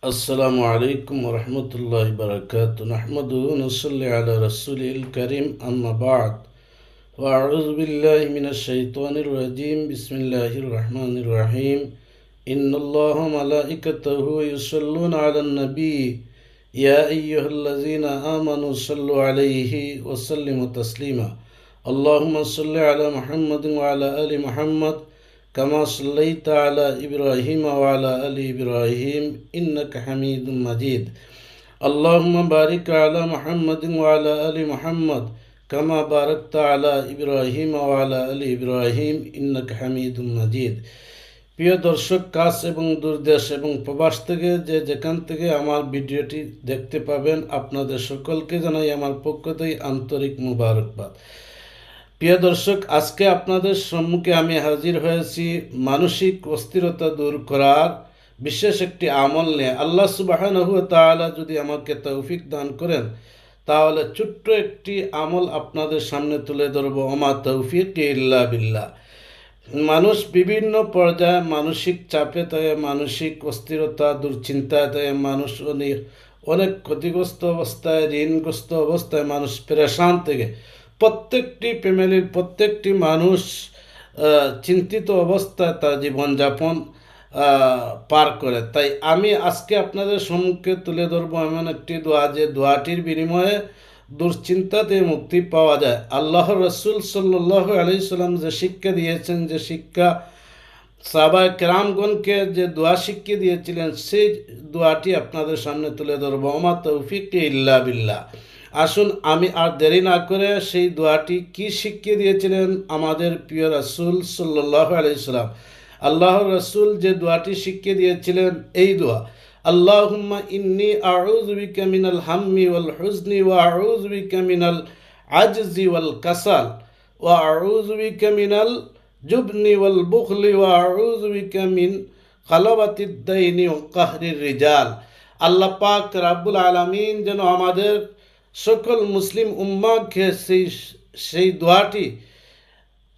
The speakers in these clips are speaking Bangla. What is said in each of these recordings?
আসসালামু আলাইকুম ওরহমতুল্লাহ বারাকাত নাহমাদু নুসাল্লি আলা রাসূলিল কারীম আম্মা বা'দ ওয়া'উযু বিল্লাহি মিনাশ শাইতানির রাজীম বিসমিল্লাহির রহমানির রহিম ইন্নাল্লাহা ওয়া মালাইকাতাহু ইউসাল্লুনা আলান নবী ইয়া আইয়ুহাল্লাযীনা আমানু সাল্লু আলাইহি ওয়া সাল্লিমু তাসলিমা আল্লাহুম্মা সাল্লি আলা মুহাম্মাদিন ওয়া আলা আলি মুহাম্মাদ كما صليت على إبراهيم وعلى آل إبراهيم إنك حميد مجيد اللهم بارك على محمد وعلى آل محمد كما باركت على إبراهيم وعلى آل إبراهيم إنك حميد مجيد প্রিয় দর্শক, কাছ এবং দূরদেশ এবং প্রবাস থেকে যেখান থেকে আমার ভিডিওটি দেখতে পাবেন, আপনাদের সকলকে জানাই আমার পক্ষ থেকে আন্তরিক মুবারকবাদ। প্রিয় দর্শক, আজকে আপনাদের সম্মুখে আমি হাজির হয়েছি মানসিক অস্থিরতা দূর করার বিশেষ একটি আমল নিয়ে। আল্লাহ সুবহানাহু ওয়া তাআলা যদি আমাকে তৌফিক দান করেন তাহলে ছোট্ট একটি আমল আপনাদের সামনে তুলে ধরব। ওমা তৌফিক ইল্লা বিল্লাহ। মানুষ বিভিন্ন পর্যায়ে মানসিক চাপে থাকে, মানসিক অস্থিরতা দুশ্চিন্তায় থাকে, মানুষ অনেক ক্ষতিগ্রস্ত অবস্থায়, ঋণগ্রস্ত অবস্থায় মানুষ পেরেশান থেকে। প্রত্যেকটি ফ্যামিলির প্রত্যেকটি মানুষ চিন্তিত অবস্থায় তার জীবনযাপন পার করে। তাই আমি আজকে আপনাদের সম্মুখে তুলে ধরবো এমন একটি দোয়া, যে দোয়াটির বিনিময়ে দুশ্চিন্তাতে মুক্তি পাওয়া যায়। আল্লাহর রাসূল সাল্লাল্লাহু আলাইহি সাল্লাম যে শিক্ষা দিয়েছেন, যে শিক্ষা সাহাবায়ে কেরামগণকে যে দোয়া শিখিয়ে দিয়েছিলেন, সেই দোয়াটি আপনাদের সামনে তুলে ধরবো। ওমা তৌফিক ইল্লা বিল্লাহ। আসুন আমি আর দেরি না করে সেই দোয়াটি কি শিখিয়ে দিয়েছিলেন আমাদের প্রিয় রাসূল সাল্লাল্লাহু আলাইহি সাল্লাম। আল্লাহর রাসূল যে দোয়াটি শিখিয়ে দিয়েছিলেন, এই দোয়া, আল্লাহুম্মা ইন্নী আউযু বিকা মিনাল হাম্মি ওয়াল হুজনি ওয়া আউযু বিকা মিনাল আজজি ওয়াল কাসাল ওয়া আউযু বিকা মিনাল জুবনি ওয়াল বুখলি ওয়া আউযু বিকা মিন খালাবাতিদ দাইনি ওয়া কাহরির রিজাল। আল্লাহ পাক রব্বুল আলামিন যেন আমাদের সকল মুসলিম উম্মাহকে সেই দোয়াটি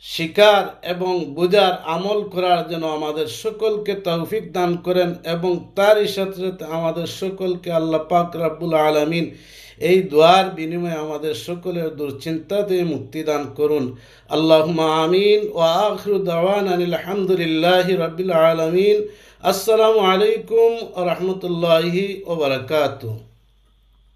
শিকার এবং বুঝার আমল করার জন্য আমাদের সকলকে তৌফিক দান করেন, এবং তারই সাথে সাথে আমাদের সকলকে আল্লাহ পাক রব্বুল আলামিন এই দোয়ার বিনিময়ে আমাদের সকলের দুশ্চিন্তা থেকে মুক্তি দান করুন। আল্লাহুম্মা আমিন। ওয়া আখিরু দাওয়ানা আনিল হামদুলিল্লাহি রাব্বিল আলামিন। আসসালামু আলাইকুম ওয়া রাহমাতুল্লাহি ওয়া বারাকাতুহু।